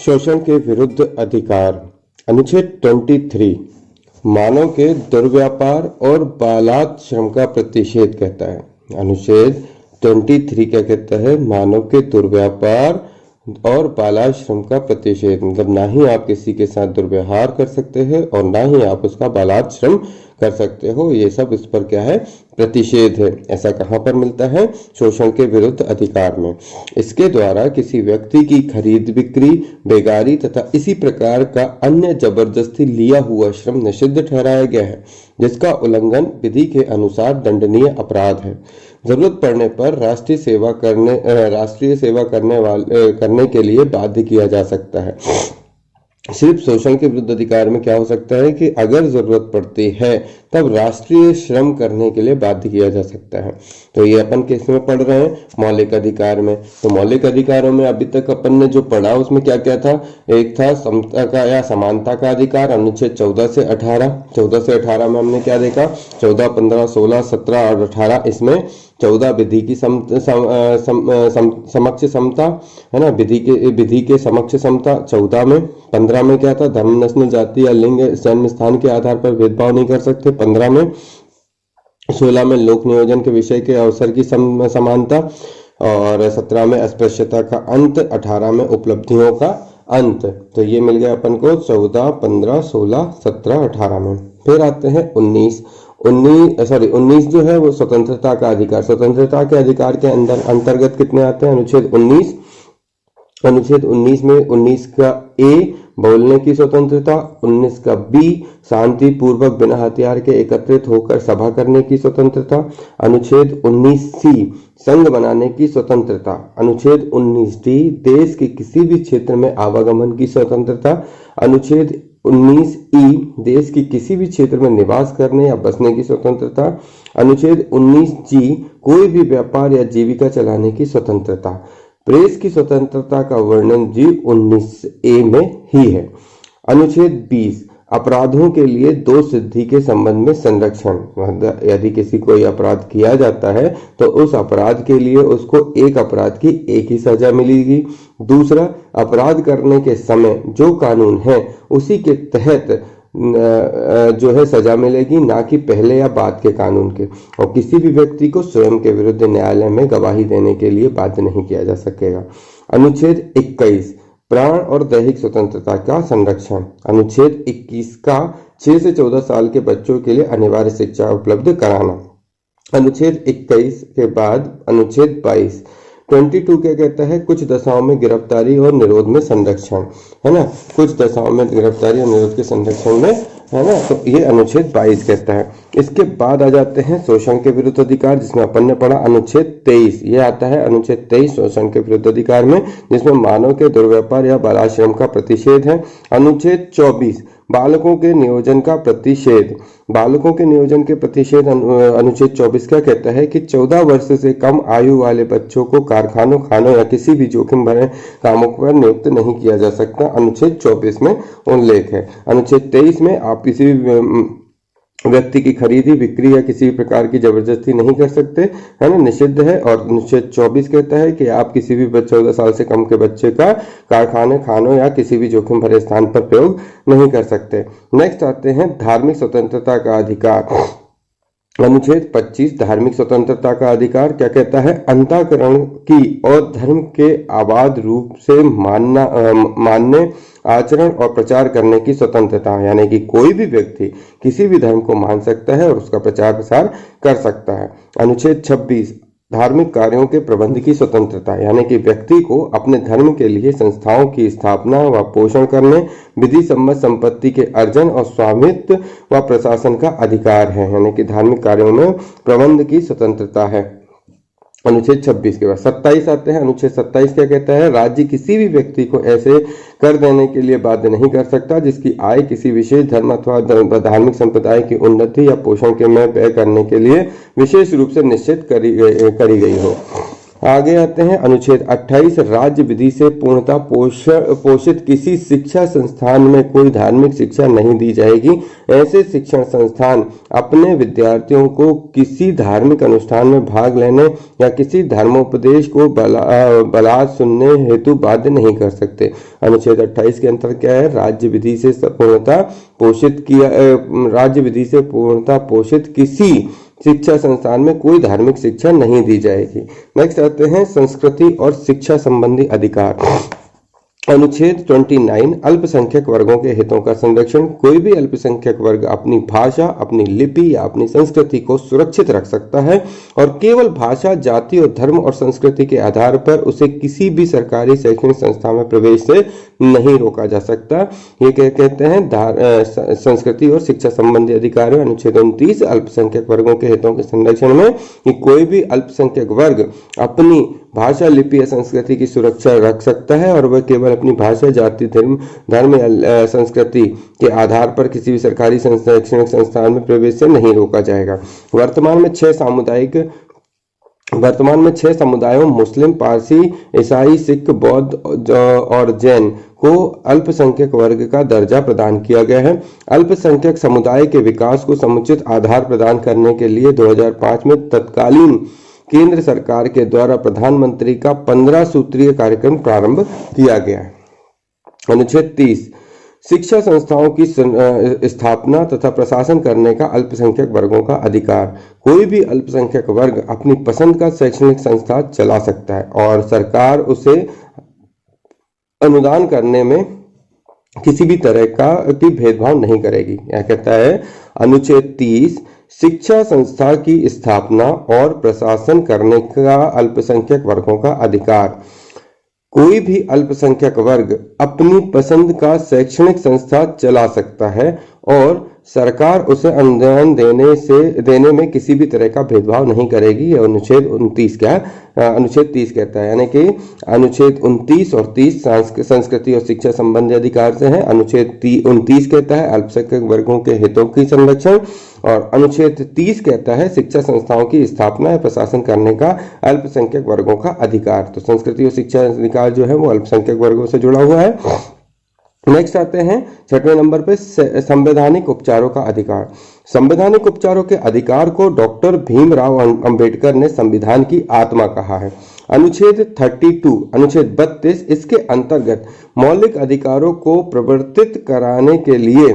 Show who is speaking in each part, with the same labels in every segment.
Speaker 1: शोषण के विरुद्ध अधिकार। अनुच्छेद 23 मानव के दुर्व्यापार और बालात श्रम का प्रतिषेध कहता है। अनुच्छेद 23 क्या कहता है? मानव के दुर्व्यापार और बालात श्रम का प्रतिषेध, मतलब ना ही आप किसी के साथ दुर्व्यवहार कर सकते हैं और ना ही आप उसका बालात श्रम कर सकते हो। ये सब इस पर क्या है? प्रतिषेध है। ऐसा कहाँ पर मिलता है? शोषण के विरुद्ध अधिकार में। इसके द्वारा किसी व्यक्ति की खरीद बिक्री, बेगारी तथा इसी प्रकार का अन्य जबरदस्ती लिया हुआ श्रम निषिद्ध ठहराया गया है, जिसका उल्लंघन विधि के अनुसार दंडनीय अपराध है। जरूरत पड़ने पर राष्ट्रीय सेवा करने के लिए बाध्य किया जा सकता है। सिर्फ शोषण के विरुद्ध अधिकार में क्या हो सकता है कि अगर जरूरत पड़ती है तब राष्ट्रीय श्रम करने के लिए बाध्य किया जा सकता है। तो ये अपन किस में पढ़ रहे हैं? मौलिक अधिकार में। तो मौलिक अधिकारों में अभी तक अपन ने जो पढ़ा उसमें क्या क्या था? एक था समता का या समानता का अधिकार, अनुच्छेद 14 से 18। 14 से 18 में हमने क्या देखा? 14, 15, 16, 17 और 18। इसमें 14 विधि की समक्ष समता है ना, विधि के समक्ष समता। 14 में 15 में क्या था? धर्म, नस्ल, जाति या लिंग, जन्म स्थान के आधार पर भेदभाव नहीं कर सकते। 15 में 16 में लोक नियोजन के विषय के अवसर की समानता और 17 में अस्पृश्यता का अंत, 18 में उपलब्धियों का अंत। तो ये मिल गया अपन को 14, 15, 16, 17, 18 में। फिर आते हैं 19 जो है वो स्वतंत्रता का अधिकार। स्वतंत्रता के अधिकार के अंतर्गत कितने आते हैं? अनुच्छेद 19 में 19 का ए बोलने की स्वतंत्रता, 19 का बी शांति पूर्वक बिना हथियार के एकत्रित होकर सभा करने की स्वतंत्रता, अनुच्छेद 19 सी संघ बनाने की स्वतंत्रता, अनुच्छेद 19 डी देश के किसी भी क्षेत्र में आवागमन की स्वतंत्रता, अनुच्छेद 19 ई देश की किसी भी क्षेत्र में निवास करने या बसने की स्वतंत्रता, अनुच्छेद 19 जी कोई भी व्यापार या जीविका चलाने की स्वतंत्रता। प्रेस की स्वतंत्रता का वर्णन जी 19 ए में ही है। अनुच्छेद 20 अपराधों के लिए 2 सिद्धि के संबंध में संरक्षण। यदि किसी कोई अपराध किया जाता है तो उस अपराध के लिए उसको एक अपराध की एक ही सजा मिलेगी। दूसरा, अपराध करने के समय जो कानून है उसी के तहत जो है सजा मिलेगी, ना कि पहले या बाद के कानून के। और किसी भी व्यक्ति को स्वयं के विरुद्ध न्यायालय में गवाही देने के लिए बाध्य नहीं किया जा सकेगा। अनुच्छेद 21 प्राण और दैहिक स्वतंत्रता का संरक्षण। अनुच्छेद 21 का 6 से 14 साल के बच्चों के लिए अनिवार्य शिक्षा उपलब्ध कराना। अनुच्छेद 21 के बाद अनुच्छेद 22 क्या कहता है? कुछ दशाओं में गिरफ्तारी और निरोध में संरक्षण, है ना। कुछ दशाओं में गिरफ्तारी और निरोध के संरक्षण में, है ना। तो ये अनुच्छेद 22 कहता है। इसके बाद आ जाते हैं शोषण के विरुद्ध अधिकार, जिसमें अपन ने पढ़ा अनुच्छेद 23। ये आता है अनुच्छेद 23 शोषण के विरुद्ध अधिकार में, जिसमें मानव के दुर्व्यापार या बालात श्रम का प्रतिषेध है। अनुच्छेद 24 बालकों के नियोजन का प्रतिषेध। बालकों के नियोजन के प्रतिषेध अनुच्छेद 24 क्या कहता है कि 14 वर्ष से कम आयु वाले बच्चों को कारखानों, खानों या किसी भी जोखिम भरे कामों पर नियुक्त नहीं किया जा सकता। अनुच्छेद 24 में उल्लेख है। अनुच्छेद 23 में आप किसी भी व्यक्ति की खरीदी, बिक्री या किसी भी प्रकार की जबरदस्ती नहीं कर सकते, है ना, निषिद्ध है। और अनुच्छेद 24 कहता है कि आप किसी भी 14 साल से कम के बच्चे का कारखाने, खानों या किसी भी जोखिम भरे स्थान पर प्रयोग नहीं कर सकते। नेक्स्ट आते हैं धार्मिक स्वतंत्रता का अधिकार। अनुच्छेद 25 धार्मिक स्वतंत्रता का अधिकार क्या कहता है? अंतःकरण की और धर्म के आबाद रूप से मानने, आचरण और प्रचार करने की स्वतंत्रता, यानी कि कोई भी व्यक्ति किसी भी धर्म को मान सकता है और उसका प्रचार प्रसार कर सकता है। अनुच्छेद 26 धार्मिक कार्यों के प्रबंध की स्वतंत्रता, यानी कि व्यक्ति को अपने धर्म के लिए संस्थाओं की स्थापना व पोषण करने, विधि सम्मत संपत्ति के अर्जन और स्वामित्व व प्रशासन का अधिकार है, यानी कि धार्मिक कार्यों में प्रबंध की स्वतंत्रता है। अनुच्छेद 26 के बाद 27 आते हैं। अनुच्छेद 27 क्या कहता है? राज्य किसी भी व्यक्ति को ऐसे कर देने के लिए बाध्य नहीं कर सकता जिसकी आय किसी विशेष धर्म अथवा धार्मिक संप्रदाय की उन्नति या पोषण के में व्यय करने के लिए विशेष रूप से निश्चित करी गई हो। आगे आते हैं अनुच्छेद 28 राज्य विधि से पूर्णतः पोषित किसी शिक्षा संस्थान में कोई धार्मिक शिक्षा नहीं दी जाएगी। ऐसे शिक्षण संस्थान अपने विद्यार्थियों को किसी धार्मिक अनुष्ठान में भाग लेने या किसी धर्मोपदेश को बलात् सुनने हेतु बाध्य नहीं कर सकते। अनुच्छेद 28 के अंतर्गत क्या है? राज्य विधि से पूर्णतः पोषित किसी शिक्षा संस्थान में कोई धार्मिक शिक्षा नहीं दी जाएगी। नेक्स्ट आते हैं संस्कृति और शिक्षा संबंधी अधिकार। अनुच्छेद 29 अल्पसंख्यक वर्गों के हितों का संरक्षण। कोई भी अल्पसंख्यक वर्ग अपनी भाषा, अपनी लिपि या अपनी संस्कृति को सुरक्षित रख सकता है और केवल भाषा, जाति और धर्म और संस्कृति के आधार पर उसे किसी भी सरकारी शैक्षणिक संस्था में प्रवेश से नहीं रोका जा सकता। ये क्या कहते हैं? संस्कृति और शिक्षा संबंधी अधिकार। अनुच्छेद 29 अल्पसंख्यक वर्गों के हितों के संरक्षण में कि कोई भी अल्पसंख्यक वर्ग अपनी भाषा, लिपि या संस्कृति की सुरक्षा रख सकता है और वह केवल अपनी भाषा, जाति, धर्म या संस्कृति के आधार पर किसी भी सरकारी शैक्षणिक संस्थान में प्रवेश से नहीं रोका जाएगा। वर्तमान में 6 समुदायों मुस्लिम, पारसी, ईसाई, सिख, बौद्ध और जैन को अल्पसंख्यक वर्ग का दर्जा प्रदान किया गया है। अल्पसंख्यक समुदाय के विकास को समुचित आधार प्रदान करने के लिए 2005 में तत्कालीन केंद्र सरकार के द्वारा प्रधानमंत्री का 15 सूत्रीय कार्यक्रम प्रारंभ किया गया है। अनुच्छेद 30 शिक्षा संस्थाओं की स्थापना तथा प्रशासन करने का अल्पसंख्यक वर्गों का अधिकार। कोई भी अल्पसंख्यक वर्ग अपनी पसंद का शैक्षणिक संस्था चला सकता है और सरकार उसे अनुदान करने में किसी भी तरह की भेदभाव नहीं करेगी। यह कहता है अनुच्छेद 30 शिक्षा संस्था की स्थापना और प्रशासन करने का अल्पसंख्यक वर्गों का अधिकार। कोई भी अल्पसंख्यक वर्ग अपनी पसंद का शैक्षणिक संस्था चला सकता है और सरकार उसे अनुदान देने में किसी भी तरह का भेदभाव नहीं करेगी। यह अनुच्छेद 30 कहता है, यानी कि अनुच्छेद 29 और 30 संस्कृति और शिक्षा संबंधी अधिकार से है। अनुच्छेद 29 कहता है अल्पसंख्यक वर्गों के हितों की संरक्षण और अनुच्छेद 30 कहता है शिक्षा संस्थाओं की स्थापना या प्रशासन करने का अल्पसंख्यक वर्गों का अधिकार। तो संस्कृति और शिक्षा अधिकार जो है वो अल्पसंख्यक वर्गों से जुड़ा हुआ है। नेक्स्ट आते हैं 6वें नंबर पे संवैधानिक उपचारों का अधिकार। संवैधानिक उपचारों के अधिकार को डॉक्टर भीमराव अंबेडकर ने संविधान की आत्मा कहा है। अनुच्छेद 32 इसके अंतर्गत मौलिक अधिकारों को प्रवर्तित कराने के लिए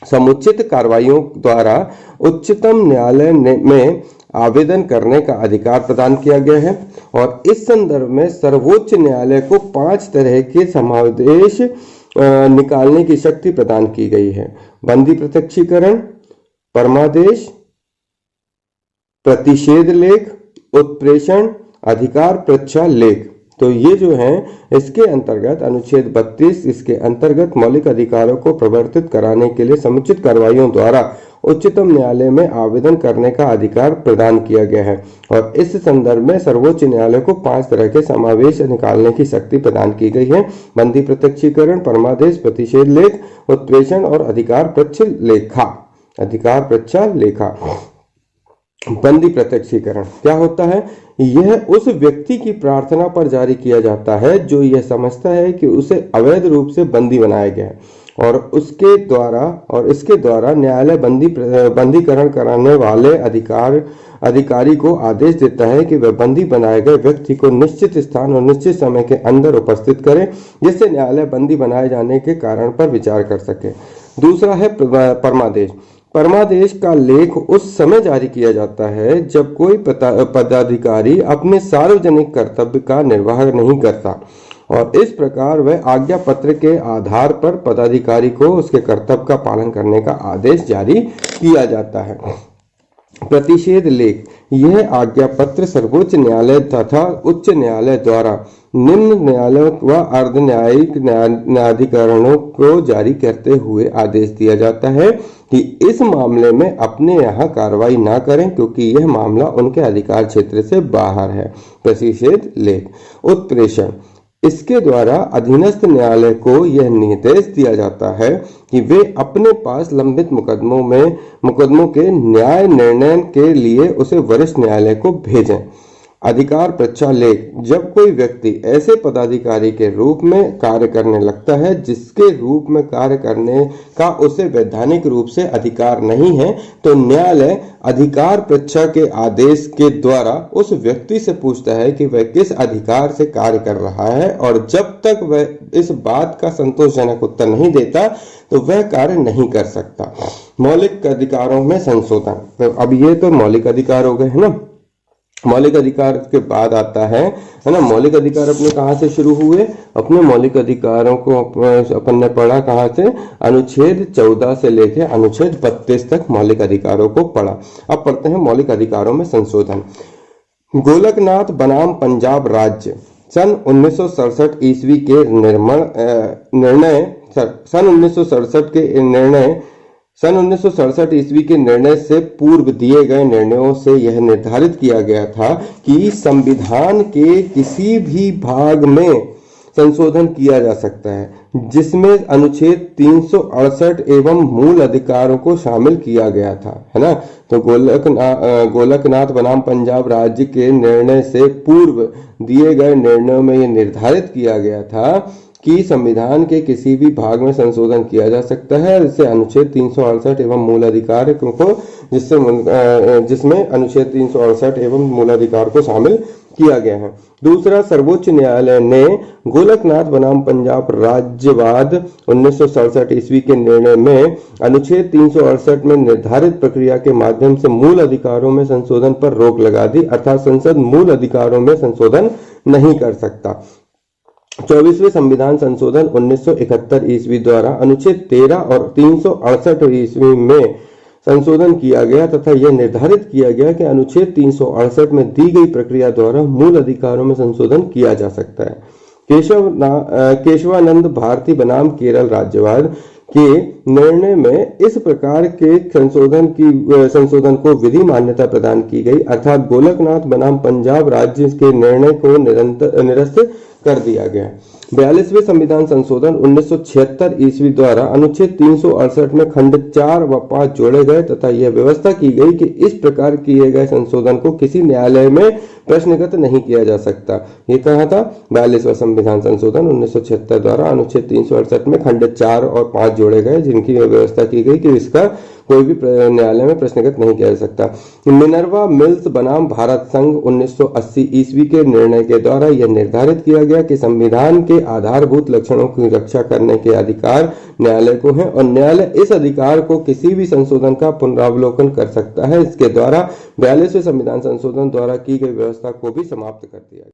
Speaker 1: समुचित कार्रवाइयों द्वारा उच्चतम न्यायालय में आवेदन करने का अधिकार प्रदान किया गया है और इस संदर्भ में सर्वोच्च न्यायालय को 5 तरह के समावेश निकालने की शक्ति प्रदान की गई है। बंदी प्रत्यक्षीकरण, परमादेश, प्रतिषेध लेख, उत्प्रेषण, अधिकार परीक्षा लेख। तो ये जो है इसके अंतर्गत अनुच्छेद 32 इसके अंतर्गत मौलिक अधिकारों को प्रवर्तित कराने के लिए समुचित कार्रवाइयों द्वारा उच्चतम न्यायालय में आवेदन करने का अधिकार प्रदान किया गया है और इस संदर्भ में सर्वोच्च न्यायालय को 5 तरह के समावेश निकालने की शक्ति प्रदान की गई है। बंदी प्रत्यक्षीकरण, परमादेश, प्रतिषेध लेख, उत्प्रेषण और अधिकार परीक्षा लेखा। बंदी प्रत्यक्षीकरण क्या होता है? यह उस व्यक्ति की प्रार्थना पर जारी किया जाता है जो यह समझता है कि उसे अवैध रूप से बंदी बनाया गया है और इसके द्वारा न्यायालय बंदीकरण कराने वाले अधिकारी को आदेश देता है कि वह बंदी बनाए गए व्यक्ति को निश्चित स्थान और निश्चित समय के अंदर उपस्थित करे जिससे न्यायालय बंदी बनाए जाने के कारण पर विचार कर सके। दूसरा है परमादेश। परमादेश का लेख उस समय जारी किया जाता है जब कोई पदाधिकारी अपने सार्वजनिक कर्तव्य का निर्वाह नहीं करता और इस प्रकार वह आज्ञा पत्र के आधार पर पदाधिकारी को उसके कर्तव्य का पालन करने का आदेश जारी किया जाता है। प्रतिषेध लेख यह आज्ञा पत्र सर्वोच्च न्यायालय तथा उच्च न्यायालय द्वारा निम्न न्यायालयों व अर्ध न्यायिक न्यायाधिकरणों को जारी करते हुए आदेश दिया जाता है कि इस मामले में अपने यहाँ कार्रवाई न करें क्योंकि यह मामला उनके अधिकार क्षेत्र से बाहर है। प्रतिषेध लेख। उत्प्रेषण इसके द्वारा अधीनस्थ न्यायालय को यह निर्देश दिया जाता है कि वे अपने पास लंबित मुकदमों के न्याय निर्णय के लिए उसे वरिष्ठ न्यायालय को भेजें। अधिकार प्रक्षालेख, जब कोई व्यक्ति ऐसे पदाधिकारी के रूप में कार्य करने लगता है जिसके रूप में कार्य करने का उसे वैधानिक रूप से अधिकार नहीं है, तो न्यायालय अधिकार प्रक्षा के आदेश के द्वारा उस व्यक्ति से पूछता है कि वह किस अधिकार से कार्य कर रहा है, और जब तक वह इस बात का संतोषजनक उत्तर नहीं देता तो वह कार्य नहीं कर सकता। मौलिक अधिकारों में संशोधन, तो अब ये तो मौलिक अधिकार हो गए है ना। मौलिक अधिकार के बाद आता है ना, मौलिक अधिकार अपने कहाँ से शुरू हुए? अपने मौलिक अधिकारों को अपन ने पढ़ा कहाँ से? अनुच्छेद 14 से लेकर अनुच्छेद 32 तक मौलिक अधिकारों को पढ़ा। अब पढ़ते हैं मौलिक अधिकारों में संशोधन। गोलकनाथ बनाम पंजाब राज्य सन 1967 ईस्वी के सन 1967 ईस्वी के निर्णय से पूर्व दिए गए निर्णयों से यह निर्धारित किया गया था कि संविधान के किसी भी भाग में संशोधन किया जा सकता है जिसमें अनुच्छेद 368 एवं मूल अधिकारों को शामिल किया गया था, है ना। तो गोलकनाथ बनाम पंजाब राज्य के निर्णय से पूर्व दिए गए निर्णयों में यह निर्धारित किया गया था कि संविधान के किसी भी भाग में संशोधन किया जा सकता है, इससे अनुच्छेद 368 एवं मूल अधिकार को जिसमें अनुच्छेद 368 एवं मूल अधिकार को शामिल किया गया है। दूसरा, सर्वोच्च न्यायालय ने गोलकनाथ बनाम पंजाब राज्यवाद 1967 ईस्वी के निर्णय में अनुच्छेद 368 में निर्धारित प्रक्रिया के माध्यम से मूल अधिकारों में संशोधन पर रोक लगा दी, अर्थात संसद मूल अधिकारों में संशोधन नहीं कर सकता। 24वें संविधान संशोधन 1971 ईस्वी द्वारा अनुच्छेद 13 और 368 ईस्वी में संशोधन किया गया तथा यह निर्धारित किया गया कि अनुच्छेद 368 में दी गई प्रक्रिया द्वारा मूल अधिकारों में संशोधन किया जा सकता है। केशवानंद भारती बनाम केरल राज्यवाद के निर्णय में इस प्रकार के संशोधन को विधि मान्यता प्रदान की गई, अर्थात गोलकनाथ बनाम पंजाब राज्य के निर्णय को निरस्त कर दिया गया। 42वें संविधान संशोधन 1976 ईस्वी द्वारा अनुच्छेद 368 में खंड 4 व 5 जोड़े गए तथा यह व्यवस्था की गई कि इस प्रकार किए गए संशोधन को किसी न्यायालय में प्रश्नगत नहीं किया जा सकता। ये कहा था 42वां संविधान संशोधन 1976 द्वारा अनुच्छेद 368 में खंड 4 और 5 जोड़े गए, जिनकी व्यवस्था की गई कि इसका कोई भी न्यायालय में प्रश्नगत नहीं किया जा सकता। मिनर्वा मिल्स बनाम भारत संघ 1980 ईस्वी के निर्णय के द्वारा यह निर्धारित किया गया कि संविधान के आधारभूत लक्षणों की रक्षा करने के अधिकार न्यायालय को है और न्यायालय इस अधिकार को किसी भी संशोधन का पुनरावलोकन कर सकता है। इसके द्वारा 42वें संविधान संशोधन द्वारा की गई व्यवस्था को भी समाप्त कर दिया गया।